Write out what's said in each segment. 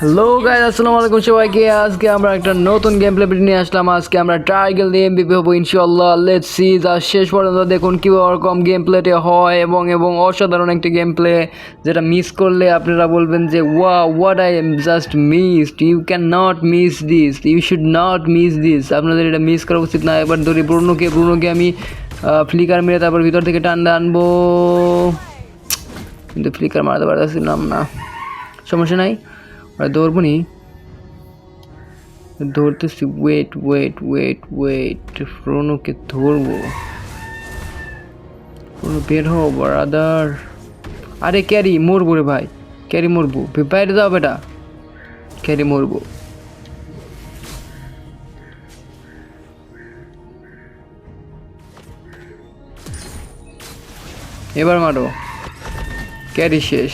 Hello guys, আসসালামু আলাইকুম সবাইকে। আজকে আমরা একটা নতুন গেম প্লে ভিডিও নিয়ে আসলাম। আজকে আমরা টাইগার দিয়ে এমভিপি হবো ইনশাআল্লাহ। Let's see. যা শেষ পর্যন্ত দেখুন কীভাবে ওরকম গেম প্লেতে হয় এবং অসাধারণ একটি গেম প্লে, যেটা মিস করলে আপনারা বলবেন যে what I am just missed. You can not miss this, you should not miss this. আপনাদের এটা মিস করা উচিত না। এবার ধরি ব্রুনোকে আমি ফ্লিকার মেরে তারপর ভিতর থেকে টান্ডা আনবো, কিন্তু ফ্লিকার মারতে পারতেছিলাম না। সমস্যা নাই, ধরবো নি, ধরতেছি। ওয়েট, ফ্রোনোকে ধরবো। ফ্রোনো বের হও ব্রাদার। আরে ক্যারি মরবো রে ভাই, ক্যারি মরবো। বাইরে যাও বেটা, ক্যারি মরবো। এবার মারো, ক্যারি শেষ।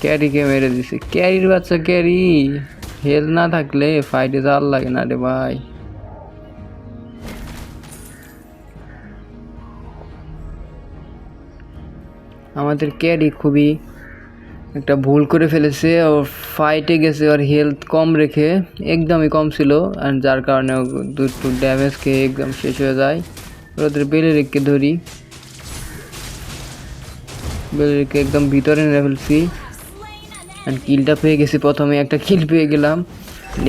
ক্যারিকে মেরে দিছে, ক্যারির বাচ্চা ক্যারি। হেলথ না থাকলে ফাইটে যাওয়ার লাগে না রে ভাই। আমাদের ক্যারি খুবই একটা ভুল করে ফেলেছে। ওর ফাইটে গেছে ওর হেলথ কম রেখে, একদমই কম ছিল, আর যার কারণে দুটো ড্যামেজ খেয়ে একদম শেষ হয়ে যায়। ওদের বেলেরিককে ধরি, বেলেরিককে একদম ভিতরে নিয়ে ফেলছি। অ্যান্ড কিলটা পেয়ে গেছি, প্রথমে একটা কিল পেয়ে গেলাম।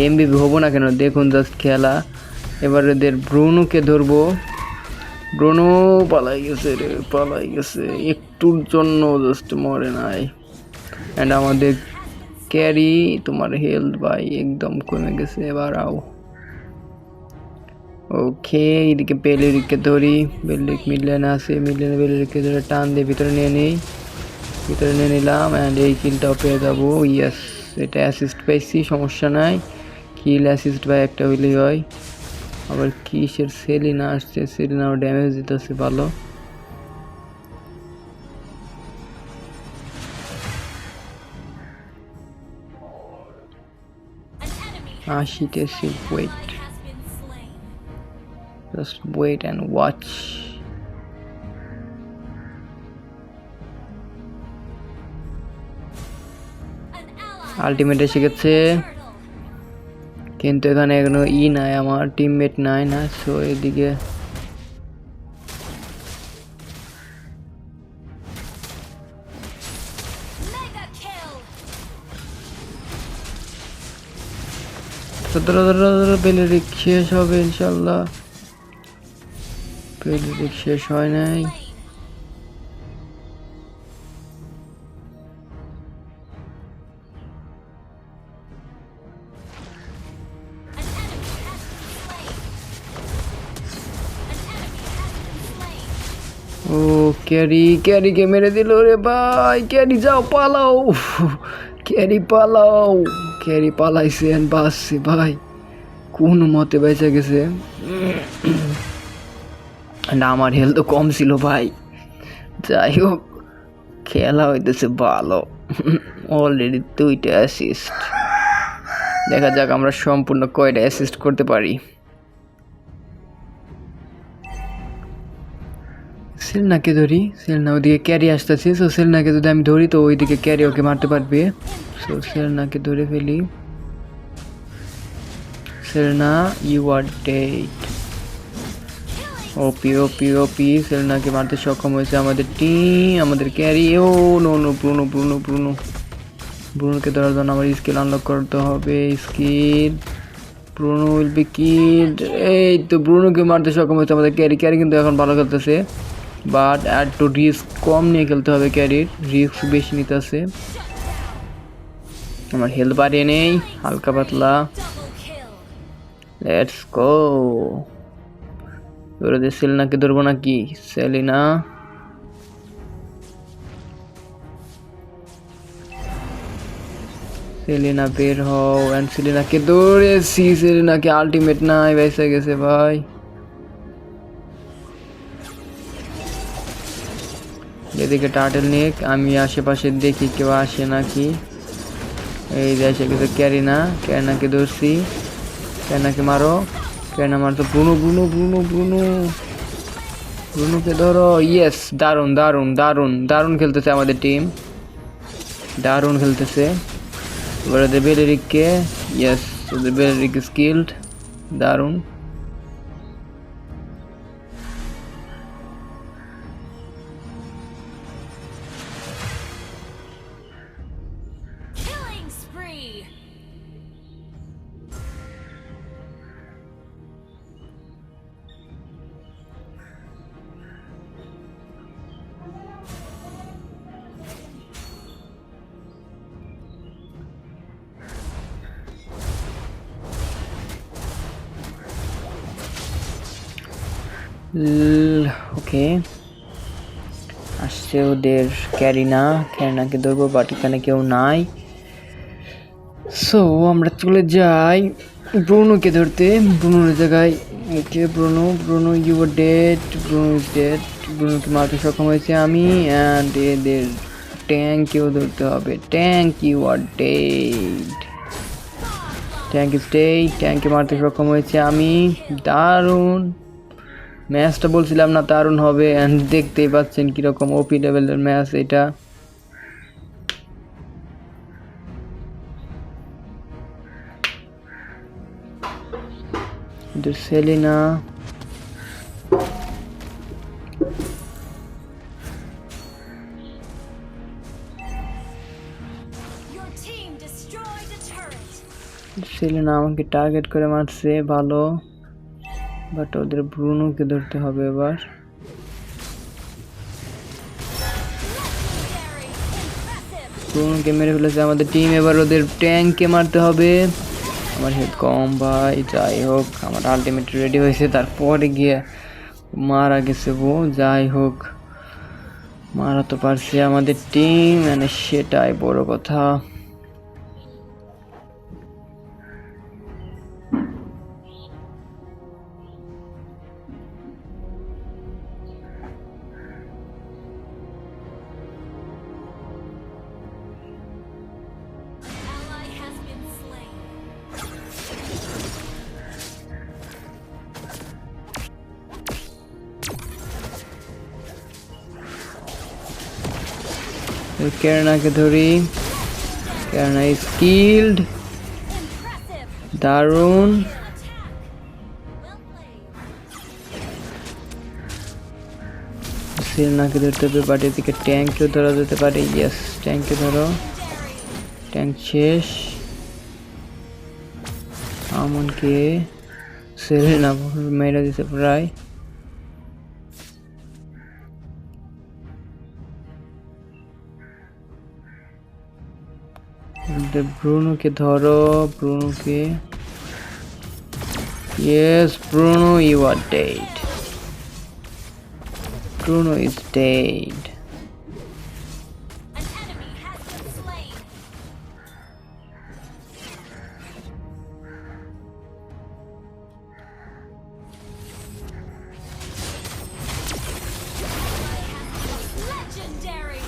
এমভিপি হবো না কেন দেখুন জাস্ট খেলা। এবার এদের ব্রুনোকে ধরবো। ব্রুনো পালাই গেছে রে, পালাই গেছে, একটুর জন্য জাস্ট মরে নাই। অ্যান্ড আমাদের ক্যারি, তোমার হেলথ ভাই একদম কমে গেছে। এবার আও। ওকে, এদিকে বেলেরিককে ধরি। বেলেরিক মিডলেনে আছে, মিডলেনে বেলেরিককে ধরে টান দিয়ে ভিতরে নিয়ে নিই। ভিতরে নিয়ে নিলাম অ্যান্ড এই কিলটাও পেয়ে যাবো। ইয়েস, এটা অ্যাসিস্ট পাইছি, সমস্যা নাই। কিল অ্যাসিস্ট ভাই একটা হইলেই হয়। আবার কিসের সেলিনা আসছে, সেলিনাও ড্যামেজ দিতেছে ভালো। আসিতেছি, wait, just wait and watch. Ultimate এসে গেছে, কিন্তু এখানে এখনো নাই, আমার টিমমেট নাই না। সো এদিকে বেলেরিক শেষ হবে ইনশাল্লাহ। বেলেরিক শেষ হয় নাই। ও ক্যারিকে মেরে দিল রে ভাই। ক্যারি যাও, পালাও, ক্যারি পালাও। ক্যারি পালাইছে আর বাঁচছে ভাই, কোন মতে বেঁচে গেছে। না, আমার হেলথ তো কম ছিল ভাই। যাই হোক, খেলা হইতেছে ভালো। অলরেডি 2টা অ্যাসিস্ট। দেখা যাক আমরা সম্পূর্ণ কয়টা অ্যাসিস্ট করতে পারি। সেলনাকে ধরি, সেলনা ওদিকে ক্যারি আসতেছে। সো সেলনাকে যদি আমি ধরি তো ওইদিকে ক্যারি ওকে মারতে পারবে। সো সেলনাকে ধরে ফেলি। সেলনা, ইউ আর ডেড। ওপি সেলনাকে মারতে সক্ষম হয়েছে আমাদের টিম, আমাদের ক্যারি। ও নো, ব্রুনোকে ধরার জন্য আমার স্কিল আনলক করতে হবে। Skill, Bruno will be killed. এই তো ব্রুনোকে মারতে সক্ষম হয়েছে আমাদের ক্যারি কিন্তু এখন ভালো খেলতেছে, বাট একটু রিস্ক কম নিয়ে খেলতে হবে। ক্যারির রিস্ক বেশি নিতে আছে। আমার হেলথ বাড়িয়ে নেই, হালকা পাতলা। Let's go. এবারে সেলিনাকে ধরবো নাকি? সেলিনা, সেলিনা বের হও। অ্যান্ড সেলিনাকে ধরেছি। সেলিনাকে আলটিমেট নাই, বেঁচে গেছে ভাই। এদিকে টার্টেল নেক, আমি আশেপাশে দেখি কেউ আসে নাকি। এই যে এসে গেছে ক্যারিনাকে ধরছি। ক্যারিনাকে মারো, ক্যারিনা মারতো। ব্রুনোকে ধরো। ইয়েস, দারুণ খেলতেছে আমাদের টিম, দারুণ খেলতেছে। এবারে ওদের বেলেরিককে, ইয়েস ওদের বেলেরিক স্কিল্ড, দারুণ। Killing spree. ওকে, আসছে ওদের ক্যারিনাকে ধরবো, বাট এখানে কেউ নাই। সো আমরা চলে যাই ব্রুনোকে ধরতে। ব্রুনোর জায়গায় okay, Bruno you are dead, Bruno is dead. ব্রুনোকে মারতে সক্ষম হয়েছে আমি, অ্যান্ড এদের ট্যাঙ্কেও ধরতে হবে। Tank you are dead, tank is dead. ট্যাঙ্কে মারতে সক্ষম হয়েছে আমি, দারুণ। ম্যাচটা বলছিলাম না দারুণ হবে, অ্যান্ড দেখতেই পাচ্ছেন কীরকম ওপি লেভেলের ম্যাচ এটা। Selina, Your team destroyed a turret. Selina আমাকে টার্গেট করে মারছে, ভালো, বাট ওদের ব্রুনোকে ধরতে হবে এবার। Legendary. Impressive. ব্রুনোকে মেরে ফেলেছে আমাদের টিম, এবার ওদের ট্যাঙ্ককে মারতে হবে। আমার হেড কম ভাই, যাই হোক আমার আলটিমেট রেডি হয়েছে, তারপরে গিয়ে মারা গেছে ও। যাই হোক মারা তো পারছে আমাদের টিম, মানে সেটাই বড় কথা। Ally has been slain. ক্যারিনাকে ধরি, ক্যারিনা ইজ স্কিল্ড, Impressive. দারুণ। Attack. Well played. সেলিনাকে ধরতে হবে, বাট এদিকে ট্যাঙ্কেও ধরা যেতে পারে। ইয়েস, ট্যাঙ্কে ধরো, Legendary. ট্যাঙ্ক শেষ। আমনকে সেলিনা মেরে দিতে প্রায়। ব্রুনোকে ধরো, ব্রুনোকে, yes Bruno you are dead, Bruno is dead. An enemy has been slain. Legendary.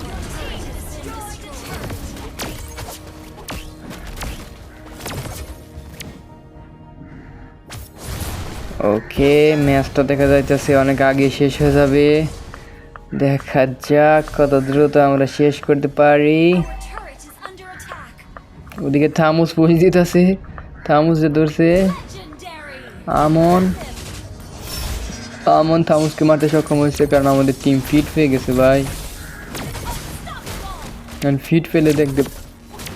Your team destroyed a turret. ওকে, ম্যাচটা দেখা যাইতেছে অনেক আগে শেষ হয়ে যাবে। দেখা যাক কত দ্রুত আমরা শেষ করতে পারি। Our turret is under attack. ওদিকে থামুস পুশ দিতেছে, থামুস যে ধরছে Legendary. আমন। আমন থামুসকে মারতে সক্ষম হয়েছে, কারণ আমাদের টিম ফিট পেয়ে গেছে ভাই। কারণ ফিট পেলে দেখতে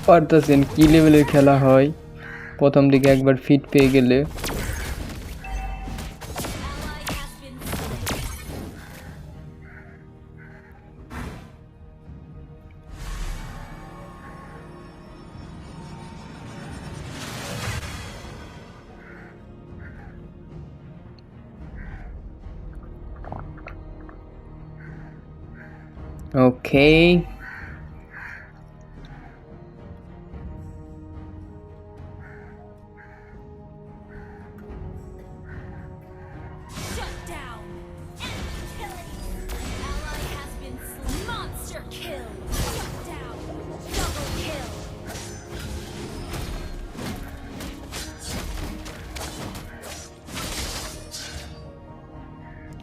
পারতেছেন কি লেভেলের খেলা হয় প্রথম দিকে একবার ফিট পেয়ে গেলে। Ally has been slain. Okay, Shut down. Enemy killing. Ally has been slain. Monster kill. Shut down. Double kill.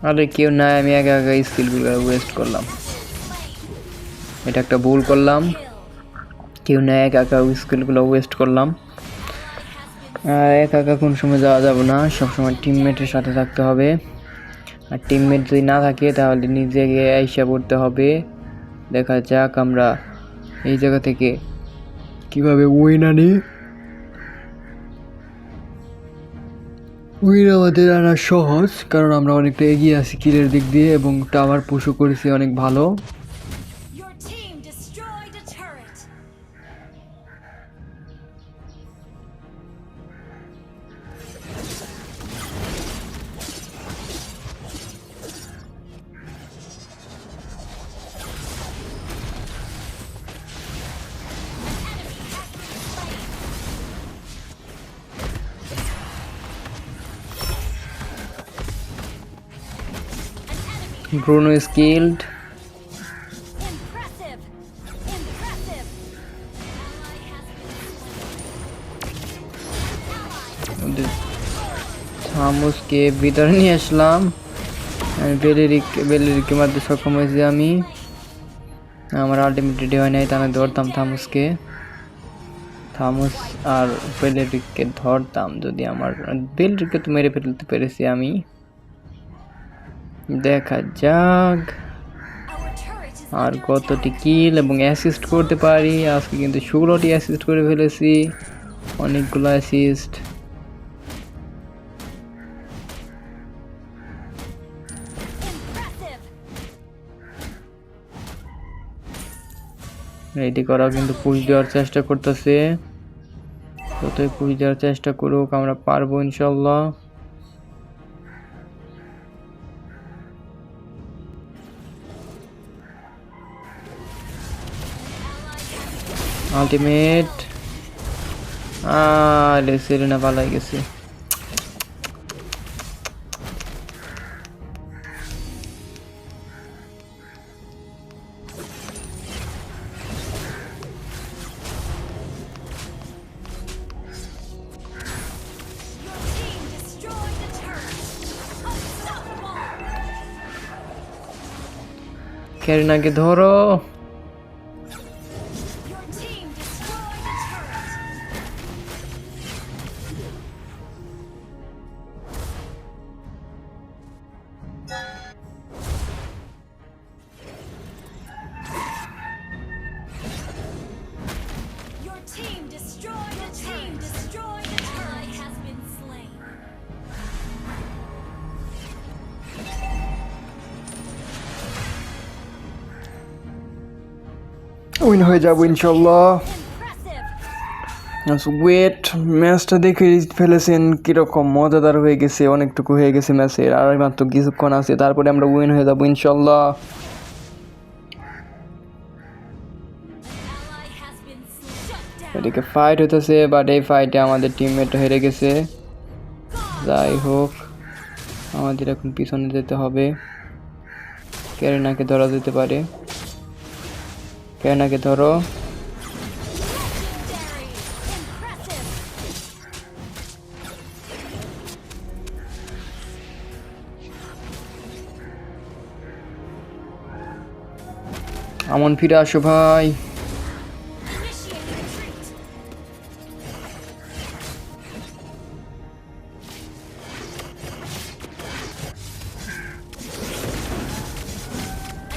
আরে কেউ নাই, আমি একা একা স্কিলগুলো ওয়েস্ট করলাম, এটা একটা ভুল করলাম। কেউ নাই, একা একা স্কিলগুলো ওয়েস্ট করলাম। একা একা কোন সময় যাওয়া যাবে না, সবসময় টিমমেটের সাথে থাকতে হবে। আর টিমমেট যদি না থাকে তাহলে নিজেকে আইসা পড়তে হবে। দেখা যাক আমরা এই জায়গা থেকে কিভাবে উইন আনি। উইন আমাদের আনা সহজ, কারণ আমরা অনেকটা এগিয়ে আছি কিলের দিক দিয়ে এবং টাওয়ার পুশও করেছি অনেক ভালো। Your team destroyed a turret. Bruno skilled, Impressive. Impressive. Ally has been slain. থামুসকে ভিতরে নিয়ে আসলাম। বেলেরিককে মারতে সক্ষম হয়েছি আমি। আমার আলটিমেট রেডি হয় নাই, তাহলে ধরতাম থামুসকে। থামুস আর বেলেরিককে ধরতাম যদি আমার, বেলেরিককে তো মেরে ফেলতে পেরেছি আমি। দেখা যাক Our turret is R under কতটি attack. কিল এবং অ্যাসিস্ট করতে পারি। আজকে কিন্তু 16টি অ্যাসিস্ট করে ফেলেছি, অনেকগুলো অ্যাসিস্ট। Impressive. রেডি করা কিন্তু পুশ দেওয়ার চেষ্টা করতেছে, যতই পুশ দেওয়ার চেষ্টা করুক আমরা পারবো ইনশাল্লাহ। আলটিমেট সেরেনা পালাই গেছে। Your team destroyed a turret. Unstoppable. ক্যারিনাকে ধরো। Your team destroyed a turret. Your team destroyed a team destroyed a turret. Has been slain. Win হয়ে যাবো ইনশাল্লাহ। Impressive. ওয়েট, ম্যাচটা দেখে ফেলেছেন কিরকম মজাদার হয়ে গেছে, অনেকটুকু হয়ে গেছে ম্যাচের, আর মাত্র কিছুক্ষণ আছে, তারপরে আমরা উইন হয়ে যাবো ইনশাল্লাহ। Ally has been shut down. এদিকে ফাইট হইতেছে, বাট এই ফাইটে আমাদের টিমমেট হেরে গেছে। যাই হোক, আমাদের এখন পিছনে যেতে হবে। ক্যারিনাকে ধরা যেতে পারে, ক্যারিনাকে ধরো। Legendary. Impressive. আমন ফিরে আসো ভাই। Initiate retreat.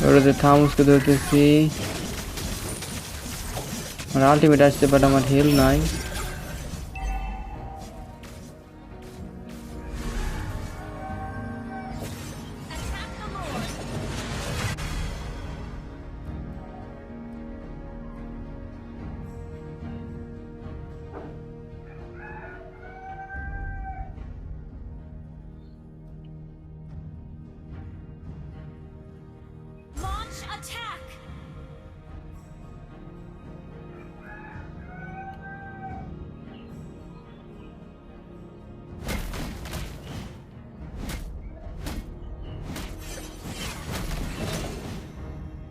ওটাতে থামুসকে ধরতেছি, আমার আলটিমেট আসতে পারে, আমার হেল নাই। Attack the Lord. Launch attack.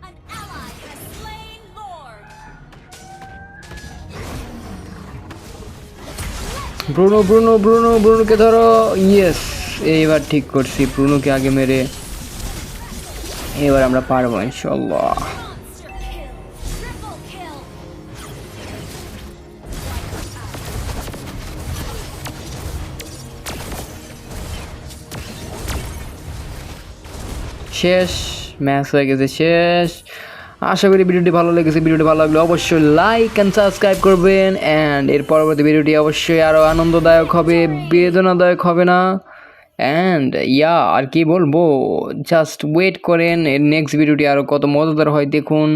An ally has slain Lord. ব্রুনোকে ধরো। ইয়েস, এইবার ঠিক করছি, ব্রুনোকে আগে মেরে এবার আমরা পারবো ইনশাল্লাহ। Monster kill. Triple kill. শেষ, ম্যাচ হয়ে গেছে শেষ। আশা করি ভিডিওটি ভালো লেগেছে। ভিডিওটি ভালো লাগলে অবশ্যই লাইক অ্যান্ড সাবস্ক্রাইব করবেন। অ্যান্ড এর পরবর্তী ভিডিওটি অবশ্যই আরও আনন্দদায়ক হবে, বেদনাদায়ক হবে না। অ্যান্ড আর কি বলবো, জাস্ট ওয়েট করেন, এর নেক্সট ভিডিওটি আরও কত মজাদার হয় দেখুন।